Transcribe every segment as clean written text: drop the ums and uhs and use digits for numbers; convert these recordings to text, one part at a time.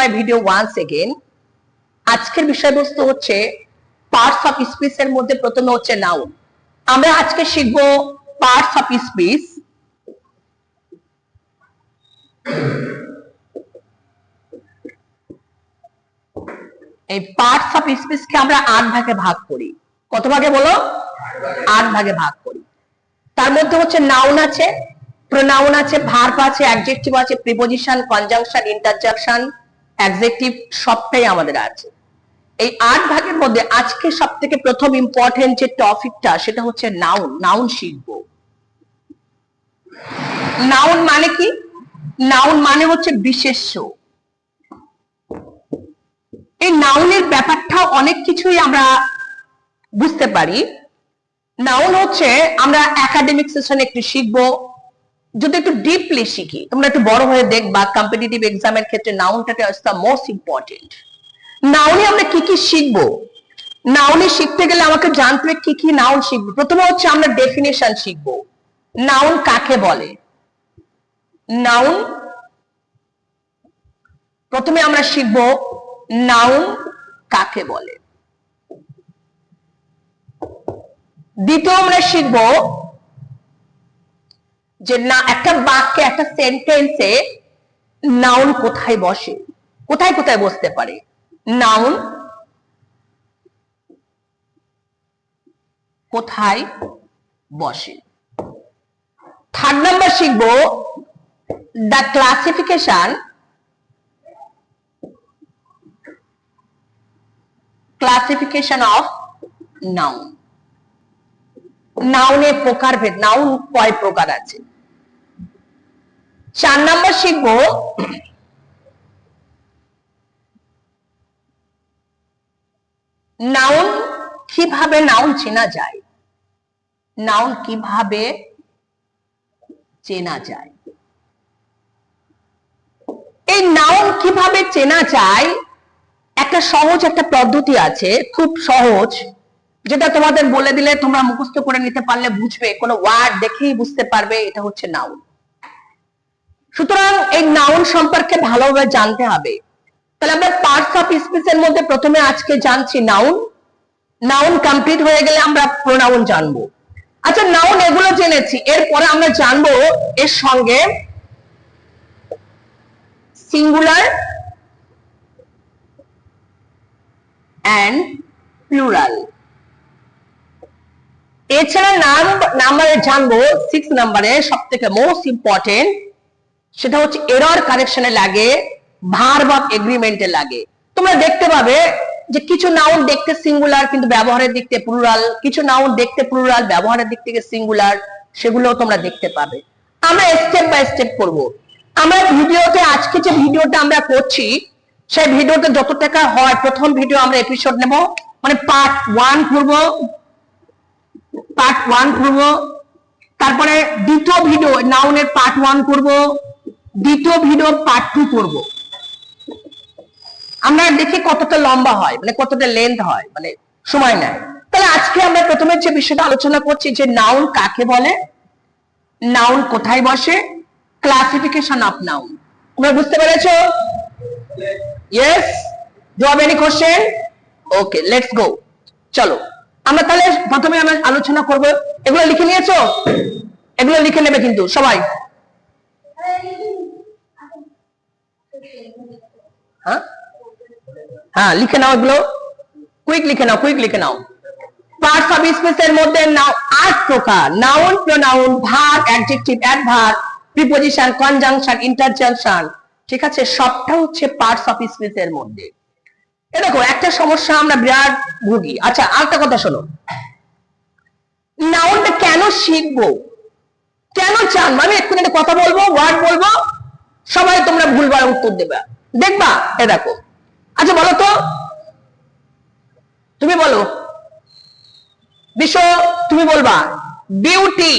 My video once again. আজকের বিষয়বস্তু হচ্ছে পার্টস অফ স্পিচ এর মধ্যে প্রথমে হচ্ছে নাউন। আমরা আজকে শিখব পার্টস অফ স্পিচ। এই পার্টস অফ স্পিচ কে আমরা 8 ভাগে ভাগ করি। কত ভাগে বলো? 8 ভাগে ভাগ করি। তার মধ্যে হচ্ছে নাউন আছে, প্রোনাউন আছে, ভার্ব আছে, অ্যাডজেক্টিভ আছে, প্রিপজিশন, কনজাংশন, ইন্টারজেকশন, অ্যাডজেক্টিভ সবটাই আমাদের আছে। এই 8 ভাগের মধ্যে আজকে সবথেকে প্রথম ইম্পর্টেন্ট যে টপিকটা সেটা হচ্ছে নাউন। নাউন শিখব। নাউন মানে কি? নাউন মানে হচ্ছে বিশেষ্য। এই নাউনের ব্যাপারটা অনেক কিছুই আমরা বুঝতে পারি। নাউন হচ্ছে আমরা একাডেমিক সেশনে একটু শিখবো, যদি একটু ডিপলি শিখি, তোমরা একটু বড় হয়ে দেখবা কম্পিটিটিভ এক্সামের ক্ষেত্রে নাউনটা ইজ দ্য মোস্ট ইম্পর্টেন্ট। নাউনে আমরা কি কি শিখবো? নাউনে শিখতে গেলে আমাকে জানতে হবে কি কি নাউন শিখবো। প্রথমে হচ্ছে আমরা ডেফিনেশন শিখবো। নাউন কাকে বলে? নাউন প্রথমে আমরা শিখবো নাউন কাকে বলে। দ্বিতীয় আমরা শিখবো যে না একটা বাক্যে একটা সেন্টেন্সে নাউন কোথায় বসে, কোথায় কোথায় বসতে পারে। নাউন কোথায় বসে। থার্ড নাম্বার শিখবো দ্য ক্লাসিফিকেশন অফ নাউন। নাউনের প্রকারভেদ, নাউন কয় প্রকার আছে। 4 নাম্বার শিখবো নাউন কিভাবে নাউন চেনা যায়। নাউন কিভাবে চেনা যায়। এই নাউন কিভাবে চেনা যায় একটা সহজ একটা পদ্ধতি আছে, খুব সহজ, যেটা তোমাদের বলে দিলে তোমরা মুখস্থ করে নিতে পারলে বুঝবে, কোনো ওয়ার্ড দেখেই বুঝতে পারবে এটা হচ্ছে নাউন। সুতরাং এই নাউন সম্পর্কে ভালোভাবে জানতে হবে। তাহলে আমরা পার্টস অফ স্পিচ এর মধ্যে প্রথমে আজকে জানছি নাউন। নাউন কমপ্লিট হয়ে গেলে আমরা প্রোনাউন জানবো। আচ্ছা, নাউন এগুলো জেনেছি, এরপরে আমরা জানবো এর সঙ্গে সিঙ্গুলার এন্ড প্লুরাল। এছাড়া নাম্বারে জানবো 6 নাম্বারে সব থেকে মোস্ট ইম্পর্টেন্ট, সেটা হচ্ছে এরর কারেকশনে লাগে, ভার্ব অফ এগ্রিমেন্টে লাগে। তোমরা দেখতে পাবে যে কিছু নাউন দেখতে সিঙ্গুলার কিন্তু ব্যবহারের দিক থেকে প্লুরাল, কিছু নাউন দেখতে প্লুরাল ব্যবহারের দিক থেকে সিঙ্গুলার, সেগুলোও তোমরা দেখতে পাবে। আমরা স্টেপ বাই স্টেপ করব। আমরা ভিডিওতে আজকে যে ভিডিওটা আমরা করছি সেই ভিডিওতে যত টাকা হয় প্রথম ভিডিও আমরা এপিসোড নেব, মানে পার্ট 1 করব, তারপরে দ্বিতীয় ভিডিও নাউনের পার্ট 1 করব, দ্বিতীয় ভিডিও পার্ট 2 করব। আমরা দেখি কতটা লম্বা হয়, মানে কতটা লেন্থ হয়, মানে সময় নেয়। তাহলে আজকে আমরা প্রথমে যে বিষয়টা আলোচনা করছি যে নাউন কাকে বলে, নাউন কোথায় বসে, ক্লাসিফিকেশন অফ নাউন। তোমরা বুঝতে পেরেছো? Yes? Do have any question? Okay, let's go. চলো আমরা তাহলে প্রথমে আমরা আলোচনা করব। এগুলো লিখে নিয়েছো? এগুলো লিখে নেবে কিন্তু সবাই। হ্যাঁ লিখে নাও, এগুলো কুইক লিখে নাও, কুইক লিখে নাও। পার্টস অফ স্পিচ এর মধ্যে 8 প্রকার: noun, pronoun, verb, adjective, adverb, preposition, conjunction, interjection. ঠিক আছে, সবটা হচ্ছে পার্টস অফ স্পিচ এর মধ্যে। দেখো একটা সমস্যা আমরা বিরাট ভুগি। আচ্ছা আরেকটা কথা শোনো, নাউনটা কেন শিখবো, কেন চান, আমি এক্ষুনি একটা কথা বলবো, ওয়ার্ড বলবো, সবাই তোমরা ভুলবার উত্তর দেবে, দেখবা। এ দেখো, আচ্ছা বলো তো, তুমি বলো বিশ্ব, তুমি বলবা বিউটি।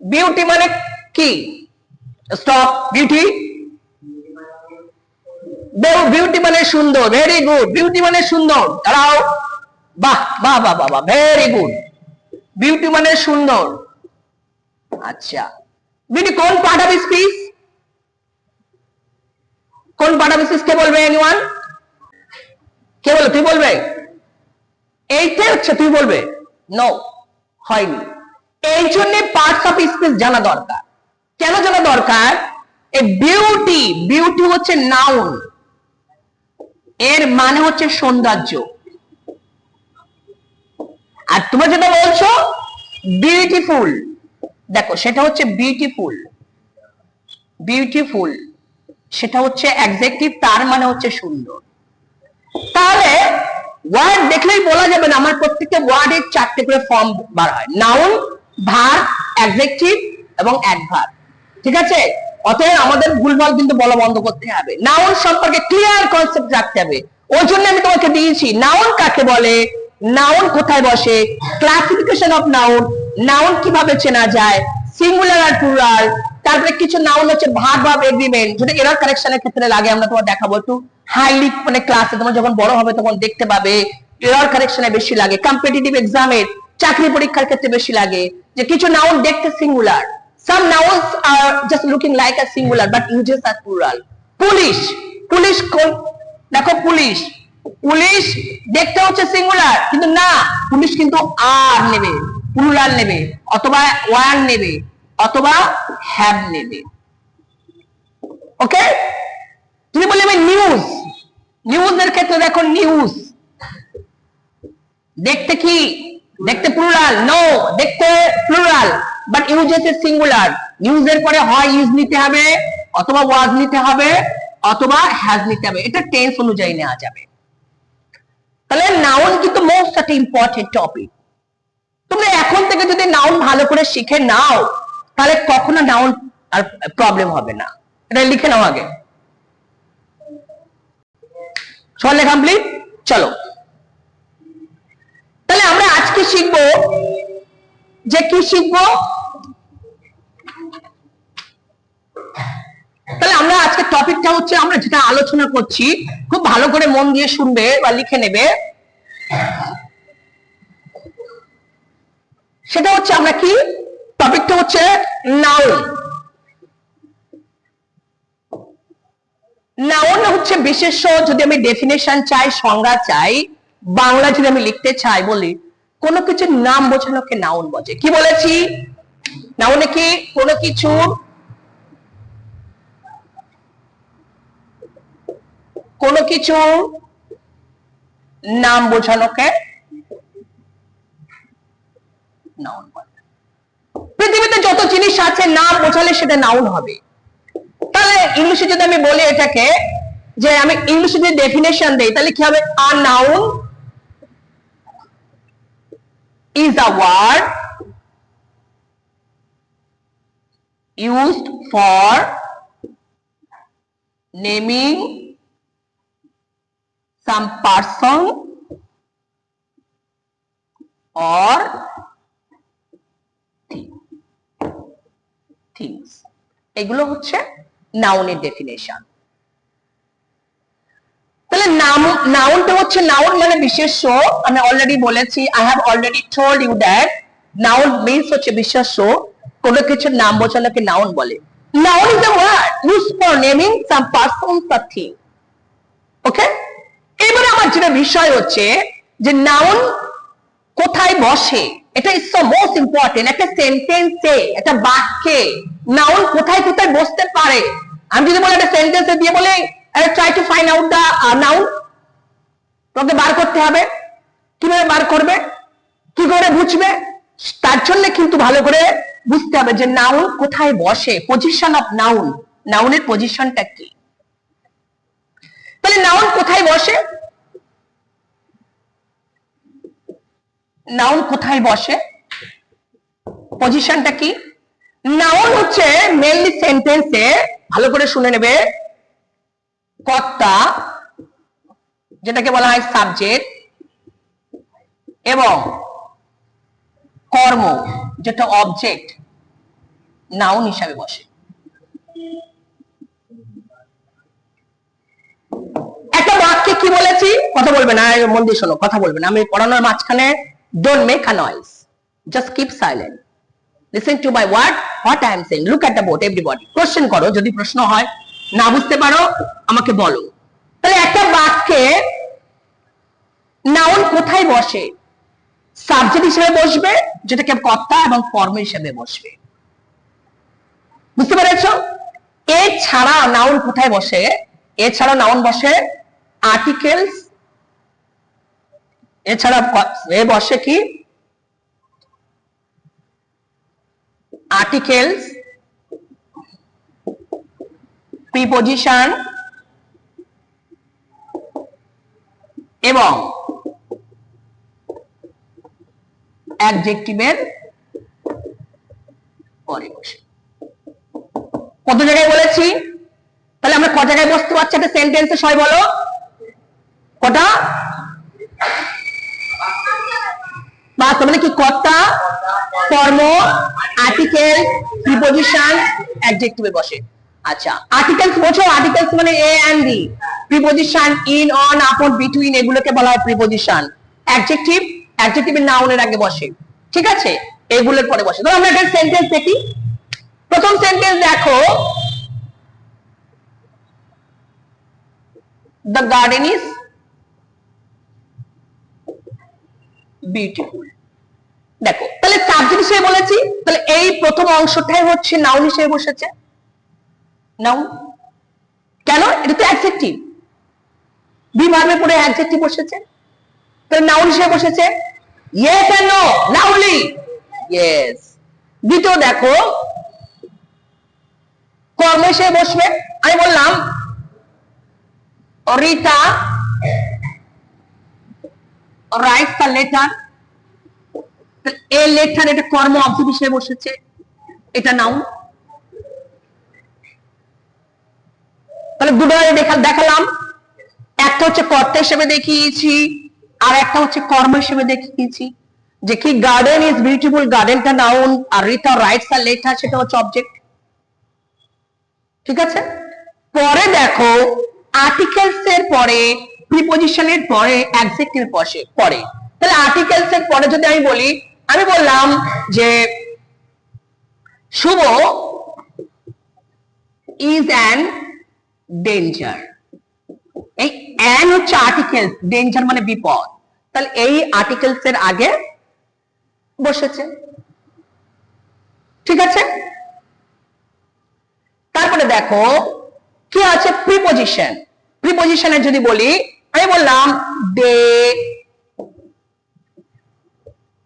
বিউটি মানে কি? স্টপ। বিউটি, বিউটি মানে সুন্দর। Very good. বিউটি মানে সুন্দর। দাঁড়াও, বাহ বাহ বাহ বাহ, ভেরি গুড। বিউটি মানে সুন্দর। আচ্ছা, বিউটি কোন পার্ট অফ স্পিচ? কোন পার্ট অফ স্পিচ কে বলবে? এনিওয়ান? কে বলবে? তুই বলবে? এইটাই হচ্ছে তুই বলবে? নো, হয়নি। এই জন্য পার্টস অফ স্পিচ জানা দরকার। কেন জানা দরকার? এ বিউটি, বিউটি হচ্ছে নাউন, এর মানে হচ্ছে সৌন্দর্য। আর তোমরা যেটা বলছো বিউটিফুল, দেখো সেটা হচ্ছে বিউটিফুল, বিউটিফুল সেটা হচ্ছে অ্যাডজেক্টিভ, তার মানে হচ্ছে সুন্দর। তাহলে ওয়ার্ড দেখলেই বলা যাবে না, আমার প্রত্যেকটা ওয়ার্ডের 4টে করে ফর্ম বার হয়, নাউন, ভার্ব, অ্যাডজেক্টিভ এবং অ্যাডভার্ব। ঠিক আছে? অতএব আমাদের ভুলভাল কিন্তু বলা বন্ধ করতে হবে, নাউন সম্পর্কে ক্লিয়ার কনসেপ্ট রাখতে হবে। ওই জন্য আমি তোমাকে দিয়েছি নাউন কাকে বলে, নাউন কোথায় বসে, ক্লাসিফিকেশন অফ নাউন, নাউন কিভাবে চেনা যায়, সিঙ্গুলার আর প্লুরাল, তারপরে কিছু নাউন হচ্ছে ভার্ব অফ এগ্রিমেন্ট, যেটা এরর কারেকশনের ক্ষেত্রে লাগে, আমরা তোমার দেখাবো একটু হাইলি, মানে ক্লাসে তোমার যখন বড় হবে তখন দেখতে পাবে এরর কারেকশনে বেশি লাগে, কম্পিটিটিভ এক্সামের চাকরি পরীক্ষার ক্ষেত্রে বেশি লাগে, যে কিছু নাউন দেখতে singular, some nouns are just looking like a singular but uses as plural. Police, police দেখো, পুলিশ, পুলিশ দেখতে হচ্ছে সিঙ্গুলার, কিন্তু না, পুলিশ কিন্তু আর নেবে, প্লুরাল নেবে, অথবা ওয়ার নেবে, অথবা হ্যাভ নেবে। ওকে? তুমি বলবে নিউজ, নিউজের ক্ষেত্রে দেখো নিউজ দেখতে কি, দেখতে প্লুরাল? নো, দেখতে plural but uses a singular. নিউজের পরে হয় ইউজ নিতে হবে, অথবা ওয়াজ নিতে হবে, অথবা হ্যাজ নিতে হবে, এটা টেন্স অনুযায়ী নেওয়া যাবে। তাহলে নাউন কিন্তু মোস্ট একটা ইম্পর্টেন্ট টপিক। তোমরা এখন থেকে যদি নাউন ভালো করে শিখে নাও, তাহলে কখনো নাউন আর প্রবলেম হবে না। এটা লিখে নাও আগে। সব লেখা কমপ্লিট? চলো, তাহলে আমরা আজকে শিখবো, যে কি শিখবো, তাহলে আমরা আজকে টপিকটা হচ্ছে, আমরা যেটা আলোচনা করছি খুব ভালো করে মন দিয়ে শুনবে বা লিখে নেবে, সেটা হচ্ছে আমরা কি, টপিকটা হচ্ছে নাউন। নাউন হচ্ছে বিশেষ্য। যদি আমি ডেফিনেশন চাই, সংজ্ঞা চাই, বাংলা যদি আমি লিখতে চাই, বলি কোনো কিছুর নাম বোঝানোকে নাউন বলে। কি বলেছি? নাউনে কি কোনো কিছুর, কোনো কিছুর নাম বোঝানোকে নাউন বলে। পৃথিবীতে যত জিনিস আছে নাম বোঝালে সেটা নাউন হবে। তাহলে ইংলিশে যদি আমি বলি এটাকে, যে আমি ইংলিশে যদি ডেফিনেশন দেই, তাহলে কি হবে? A noun is a word used for naming some person or things. এগুলো হচ্ছে নাউনের ডেফিনেশন। তাহলে নাউনটা হচ্ছে, নাউন মানে বিশেষ্য। আমি অলরেডি বলেছি, I have already told you that noun means হচ্ছে বিশেষ্য, কোনো কিছুর নাম বোঝানোকে নাউন বলে। Noun is a word used for naming some person or thing. Okay? এবারে আমার যেটা বিষয় হচ্ছে যে নাউন কোথায় বসে, এটা ইজ সো মোস্ট ইম্পর্টেন্ট। একটা সেন্টেন্সে, একটা বাক্যে নাউন কোথায় কোথায় বসতে পারে। আমি যদি বলি একটা সেন্টেন্সে দিয়ে বলি try to find out the noun, তোকে বার করতে হবে। কিভাবে বার করবে, কি করে বুঝবে? তার জন্য কিন্তু ভালো করে বুঝতে হবে যে নাউন কোথায় বসে, পজিশন অফ নাউন, নাউনের পজিশনটা কি। তাহলে নাউন কোথায় বসে, নাউন কোথায় বসে, পজিশনটা কি? নাউন হচ্ছে মেইনলি সেন্টেন্সে, ভালো করে শুনে নেবে, কর্তা যেটাকে বলা হয় সাবজেক্ট, এবং কর্ম যেটা অবজেক্ট, নাউন হিসাবে বসে। একটা বাক্যে কি বলেছি, কথা বলবে না, মন দিয়ে শোনো, কথা বলবে না, আমি পড়ানোর মাঝখানে don't make a noise, just keep silent, listen to my word, what I am saying, look at the board everybody. Question করো যদি প্রশ্ন হয়। না বুঝতে পারো আমাকে বলো। তাহলে একটা বাক্যে নাউন কোথায় বসে? সাবজেক্ট হিসেবে বসবে, যেটাকে কর্তা, এবং ফর্ম হিসেবে বসবে। বুঝতে পেরেছো? এছাড়া নাউন কোথায় বসে? এছাড়া নাউন বসে আর্টিকেলস, এছাড়া এ বসে কি আর্টিকেলস, প্রিপজিশন এবং অ্যাডজেক্টিভের পরে বসে। কত জায়গায় বলেছি? তাহলে আমরা কত জায়গায় বসতে পারছি একটা সেন্টেন্সে? সবাই বলো কটা? বাস্তব মানে কি? কর্তা, কর্ম, আর্টিকেল, প্রিপজিশন, অ্যাডজেক্টিভে বসে। আচ্ছা, আর্টিকেলস বোঝো? আর্টিকেলস মানে a and the, preposition in, on, upon, between, এগুলোকে বলা হয় প্রিপজিশন। অ্যাডজেক্টিভ, অ্যাডজেক্টিভের নাউনের আগে বসে, ঠিক আছে? এগুলোর পরে বসে। তো আমরা একটা সেন্টেন্স দেখি। প্রথম সেন্টেন্স দেখো, দ্য গার্ডেন ইজ বিউটিফুল। দেখো, তাহলে সাবজেক্ট হিসেবে বলেছি, তাহলে এই প্রথম অংশটাই হচ্ছে নাউন হিসেবে বসেছে। নাউন কেন? এটা তো অ্যাডজেক্টিভ, বি ভার্বের পরে অ্যাডজেক্টিভ বসেছে, তাহলে নাউন হিসেবে বসেছে। Yes and no? Loudly yes. দ্বিতীয় দেখো, কর্ম হিসেবে বসবে। আমি বললাম Rita writes the letter, a letter, এটা কর্ম, অবজেক্ট হিসেবে বসেছে, এটা নাউন। তাহলে দুটো দেখালাম, একটা হচ্ছে কর্তা হিসেবে দেখিয়েছি, আর একটা হচ্ছে কর্ম হিসেবে দেখিয়েছি। যে কি গার্ডেন ইজ বিউটিফুল, গার্ডেনটা নাউন, আর রিতা রাইটস দ্য লেটার সেটা হচ্ছে অবজেক্ট, ঠিক আছে? পরে দেখো, আর্টিকেলস এর পরে, প্রিপজিশনের পরে অ্যাডজেক্টিভ বসে পরে। তাহলে আর্টিকেলস এর পরে যদি আমি বলি, আমি বললাম যে শুভ ইজ অ্যান ডেঞ্জার, এই অ্যান হচ্ছে আর্টিকেলস, ডেঞ্জার মানে বিপদ, তাহলে এই আর্টিকেলস এর আগে বসেছে, ঠিক আছে? তারপরে দেখো কি আছে, প্রিপজিশন। প্রিপজিশনে যদি বলি, আমি বললাম দে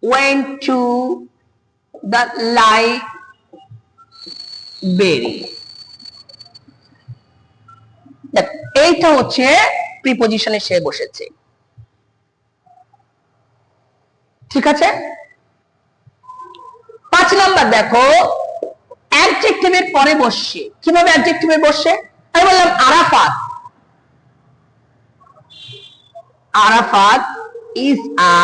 went to the library, এইটা হচ্ছে প্রিপজিশনে সে বসেছে, ঠিক আছে? 5 নাম্বার দেখো, অ্যাডজেক্টিভের পরে বসছে। কিভাবে অ্যাডজেক্টিভে বসছে? আমি বললাম Arafat, Arafat is a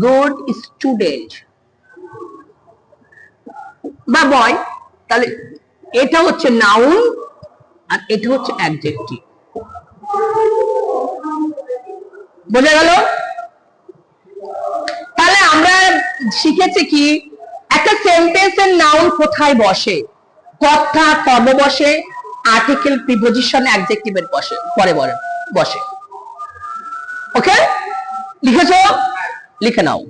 good student বা বয়, তাহলে এটা হচ্ছে নাউন আর এটা হচ্ছে অ্যাডজেক্টিভ। বোঝা গেল? তাহলে আমরা শিখেছি কি, একটা সেন্টেন্সের নাউন কোথায় বসে? কর্তা, কর্ম বসে, আর্টিকেল, প্রিপজিশন, অ্যাডজেক্টিভের বসে পরে বসে। ওকে, লিখেছো? লিখে নাও।